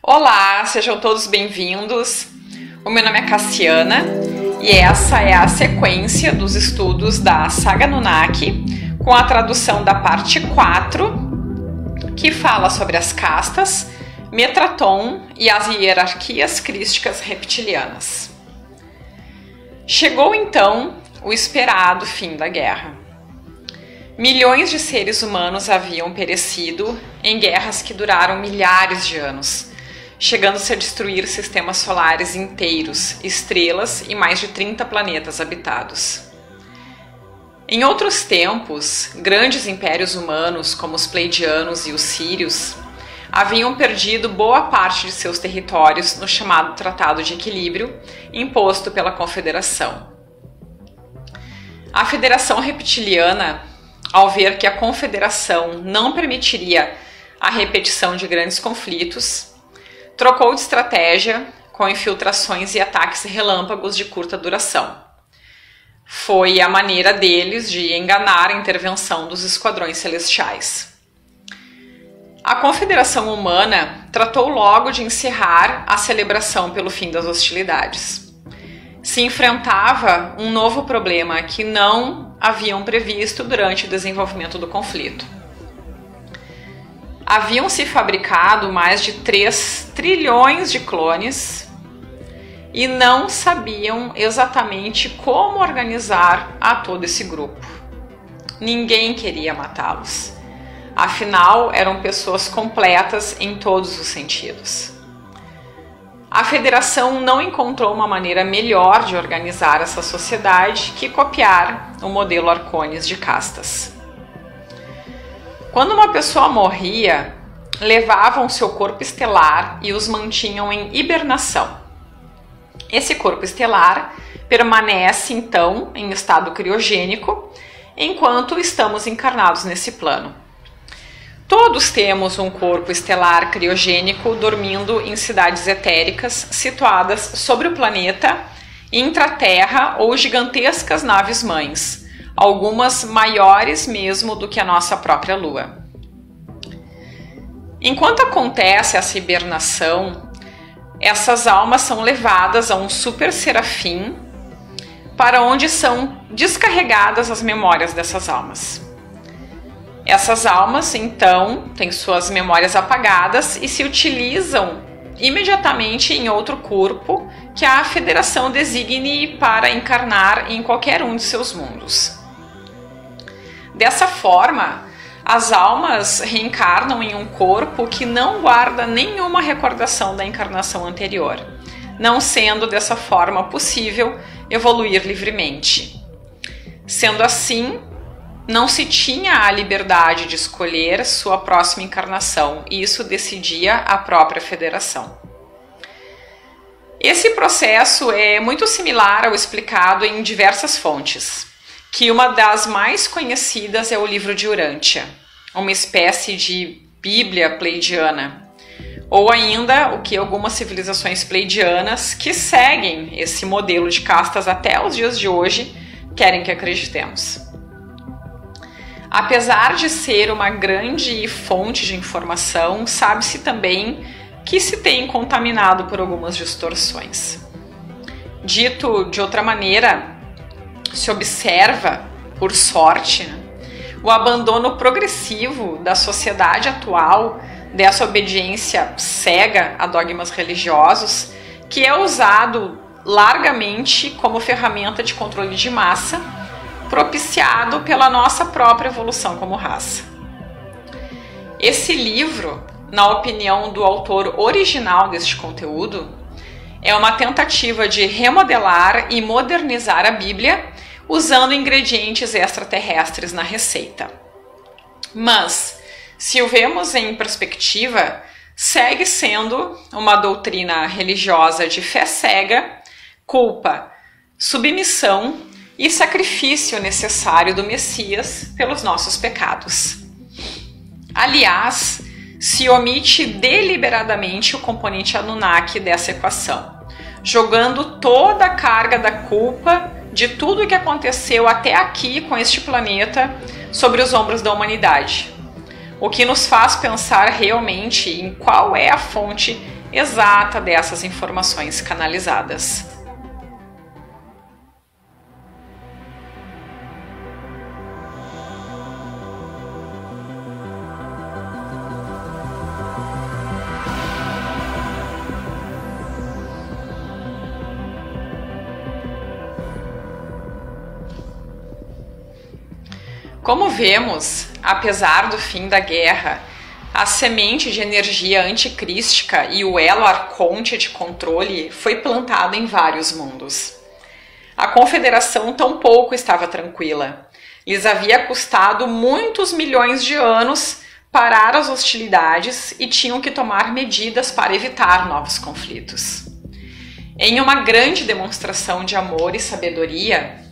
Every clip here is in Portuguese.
Olá, sejam todos bem-vindos. O meu nome é Cassiana e essa é a sequência dos estudos da Saga Anunnaki com a tradução da parte 4, que fala sobre as castas, Metraton e as hierarquias crísticas reptilianas. Chegou então o esperado fim da guerra. Milhões de seres humanos haviam perecido em guerras que duraram milhares de anos, chegando-se a destruir sistemas solares inteiros, estrelas e mais de 30 planetas habitados. Em outros tempos, grandes impérios humanos, como os Pleiadianos e os Sírios, haviam perdido boa parte de seus territórios no chamado Tratado de Equilíbrio, imposto pela Confederação. A Federação Reptiliana, ao ver que a Confederação não permitiria a repetição de grandes conflitos, trocou de estratégia com infiltrações e ataques relâmpagos de curta duração. Foi a maneira deles de enganar a intervenção dos esquadrões celestiais. A Confederação Humana tratou logo de encerrar a celebração pelo fim das hostilidades. Se enfrentava um novo problema que não haviam previsto durante o desenvolvimento do conflito. Haviam se fabricado mais de 3 trilhões de clones e não sabiam exatamente como organizar a todo esse grupo. Ninguém queria matá-los. Afinal, eram pessoas completas em todos os sentidos. A Federação não encontrou uma maneira melhor de organizar essa sociedade que copiar o modelo Arcones de castas. Quando uma pessoa morria, levavam seu corpo estelar e os mantinham em hibernação. Esse corpo estelar permanece, então, em estado criogênico, enquanto estamos encarnados nesse plano. Todos temos um corpo estelar criogênico dormindo em cidades etéricas situadas sobre o planeta, intraterra ou gigantescas naves-mães, algumas maiores mesmo do que a nossa própria Lua. Enquanto acontece essa hibernação, essas almas são levadas a um super serafim, para onde são descarregadas as memórias dessas almas. Essas almas, então, têm suas memórias apagadas e se utilizam imediatamente em outro corpo que a Federação designe para encarnar em qualquer um de seus mundos. Dessa forma, as almas reencarnam em um corpo que não guarda nenhuma recordação da encarnação anterior, não sendo dessa forma possível evoluir livremente. Sendo assim, não se tinha a liberdade de escolher sua próxima encarnação, e isso decidia a própria Federação. Esse processo é muito similar ao explicado em diversas fontes, que uma das mais conhecidas é o livro de Urântia, uma espécie de Bíblia pleiadiana, ou ainda o que algumas civilizações pleiadianas que seguem esse modelo de castas até os dias de hoje querem que acreditemos. Apesar de ser uma grande fonte de informação, sabe-se também que se tem contaminado por algumas distorções. Dito de outra maneira, se observa, por sorte, o abandono progressivo da sociedade atual dessa obediência cega a dogmas religiosos, que é usado largamente como ferramenta de controle de massa, propiciado pela nossa própria evolução como raça. Esse livro, na opinião do autor original deste conteúdo, é uma tentativa de remodelar e modernizar a Bíblia usando ingredientes extraterrestres na receita. Mas, se o vemos em perspectiva, segue sendo uma doutrina religiosa de fé cega, culpa, submissão e sacrifício necessário do Messias pelos nossos pecados. Aliás, se omite deliberadamente o componente Anunnaki dessa equação, jogando toda a carga da culpa de tudo o que aconteceu até aqui com este planeta sobre os ombros da humanidade, o que nos faz pensar realmente em qual é a fonte exata dessas informações canalizadas. Como vemos, apesar do fim da guerra, a semente de energia anticrística e o elo arconte de controle foi plantada em vários mundos. A Confederação tampouco estava tranquila. Lhes havia custado muitos milhões de anos parar as hostilidades e tinham que tomar medidas para evitar novos conflitos. Em uma grande demonstração de amor e sabedoria,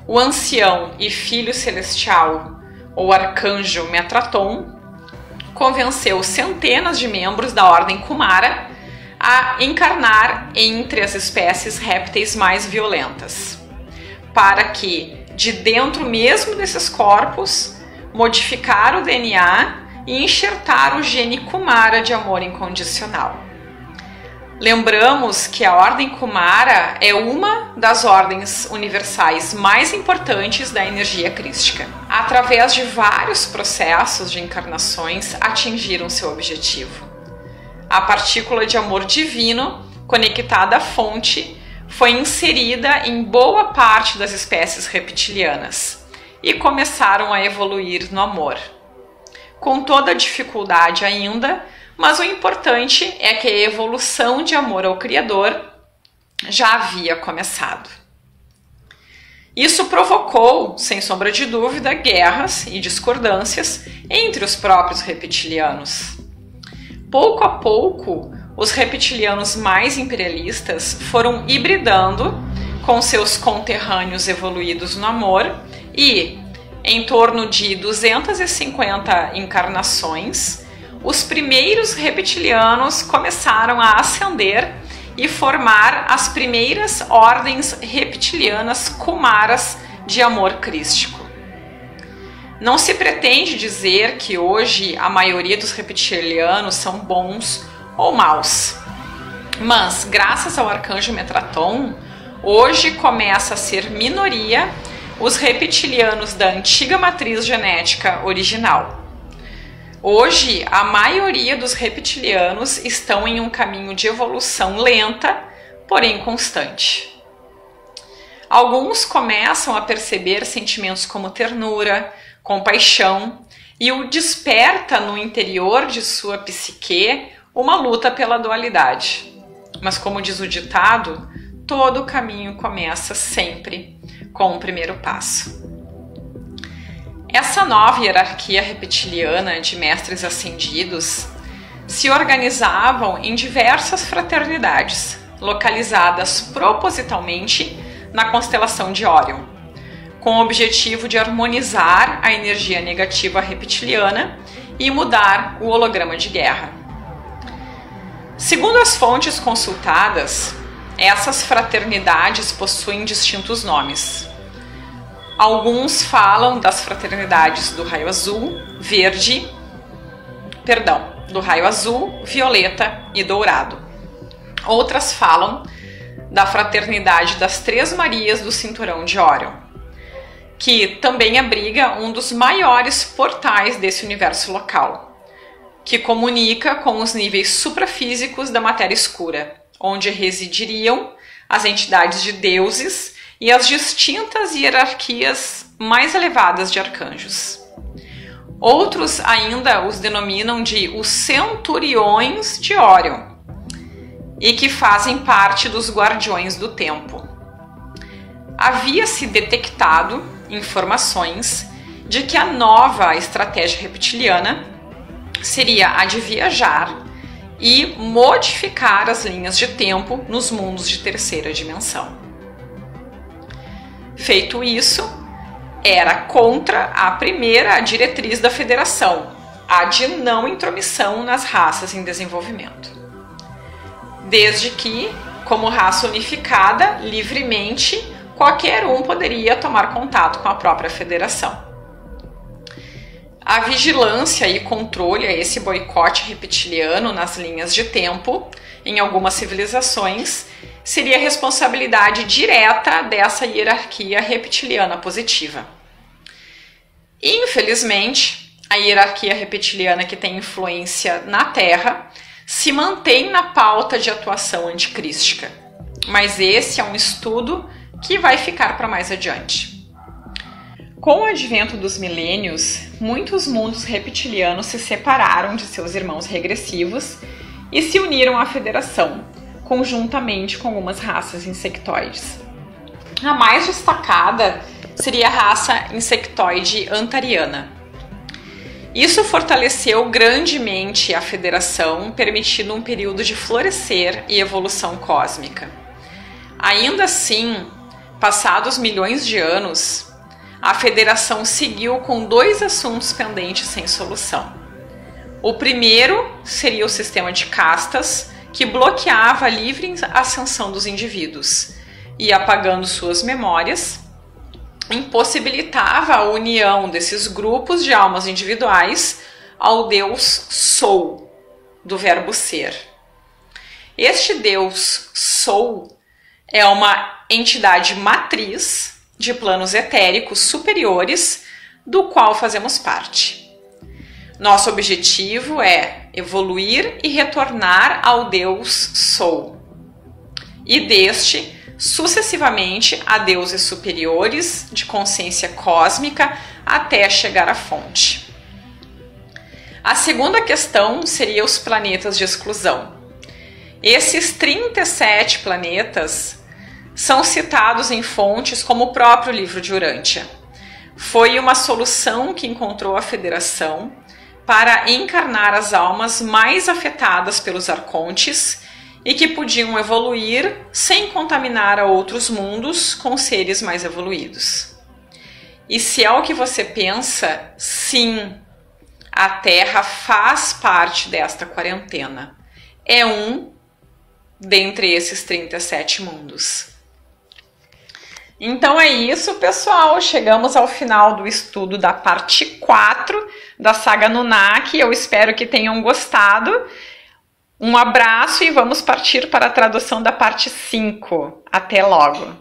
o ancião e filho celestial, ou arcanjo Metraton, convenceu centenas de membros da Ordem Kumara a encarnar entre as espécies répteis mais violentas, para que, de dentro mesmo desses corpos, modificar o DNA e enxertar o gene Kumara de amor incondicional. Lembramos que a Ordem Kumara é uma das ordens universais mais importantes da energia crística. Através de vários processos de encarnações, atingiram seu objetivo. A partícula de amor divino, conectada à fonte, foi inserida em boa parte das espécies reptilianas e começaram a evoluir no amor. Com toda a dificuldade ainda, mas o importante é que a evolução de amor ao Criador já havia começado. Isso provocou, sem sombra de dúvida, guerras e discordâncias entre os próprios reptilianos. Pouco a pouco, os reptilianos mais imperialistas foram hibridando com seus conterrâneos evoluídos no amor e, em torno de 250 encarnações, os primeiros reptilianos começaram a ascender e formar as primeiras ordens reptilianas Kumaras de amor crístico. Não se pretende dizer que hoje a maioria dos reptilianos são bons ou maus, mas graças ao arcanjo Metraton, hoje começa a ser minoria os reptilianos da antiga matriz genética original. Hoje, a maioria dos reptilianos estão em um caminho de evolução lenta, porém constante. Alguns começam a perceber sentimentos como ternura, compaixão e o desperta no interior de sua psique uma luta pela dualidade. Mas como diz o ditado, todo caminho começa sempre com o primeiro passo. Essa nova hierarquia reptiliana de mestres ascendidos se organizavam em diversas fraternidades, localizadas propositalmente na constelação de Órion, com o objetivo de harmonizar a energia negativa reptiliana e mudar o holograma de guerra. Segundo as fontes consultadas, essas fraternidades possuem distintos nomes. Alguns falam das fraternidades do raio azul, do raio azul, violeta e dourado. Outras falam da fraternidade das Três Marias do Cinturão de Órion, que também abriga um dos maiores portais desse universo local, que comunica com os níveis suprafísicos da matéria escura, onde residiriam as entidades de deuses e as distintas hierarquias mais elevadas de arcanjos. Outros ainda os denominam de os centuriões de Órion e que fazem parte dos guardiões do tempo. Havia-se detectado informações de que a nova estratégia reptiliana seria a de viajar e modificar as linhas de tempo nos mundos de terceira dimensão. Feito isso, era contra a primeira diretriz da federação, a de não intromissão nas raças em desenvolvimento. Desde que, como raça unificada, livremente, qualquer um poderia tomar contato com a própria federação. A vigilância e controle a esse boicote reptiliano nas linhas de tempo, em algumas civilizações, seria responsabilidade direta dessa hierarquia reptiliana positiva. Infelizmente, a hierarquia reptiliana que tem influência na Terra se mantém na pauta de atuação anticrística, mas esse é um estudo que vai ficar para mais adiante. Com o advento dos milênios, muitos mundos reptilianos se separaram de seus irmãos regressivos e se uniram à Federação, conjuntamente com algumas raças insectoides. A mais destacada seria a raça insectoide antariana. Isso fortaleceu grandemente a Federação, permitindo um período de florescer e evolução cósmica. Ainda assim, passados milhões de anos, a Federação seguiu com 2 assuntos pendentes sem solução. O primeiro seria o sistema de castas, que bloqueava a livre ascensão dos indivíduos e, apagando suas memórias, impossibilitava a união desses grupos de almas individuais ao Deus Sou, do verbo ser. Este Deus Sou é uma entidade matriz de planos etéricos superiores, do qual fazemos parte. Nosso objetivo é evoluir e retornar ao Deus Sou, e deste, sucessivamente, a deuses superiores de consciência cósmica até chegar à fonte. A segunda questão seria os planetas de exclusão. Esses 37 planetas são citados em fontes como o próprio livro de Urântia. Foi uma solução que encontrou a Federação para encarnar as almas mais afetadas pelos arcontes e que podiam evoluir sem contaminar a outros mundos com seres mais evoluídos. E se é o que você pensa, sim, a Terra faz parte desta quarentena. É um dentre esses 37 mundos. Então é isso, pessoal. Chegamos ao final do estudo da parte 4 da saga Anunnaki. Eu espero que tenham gostado. Um abraço e vamos partir para a tradução da parte 5. Até logo!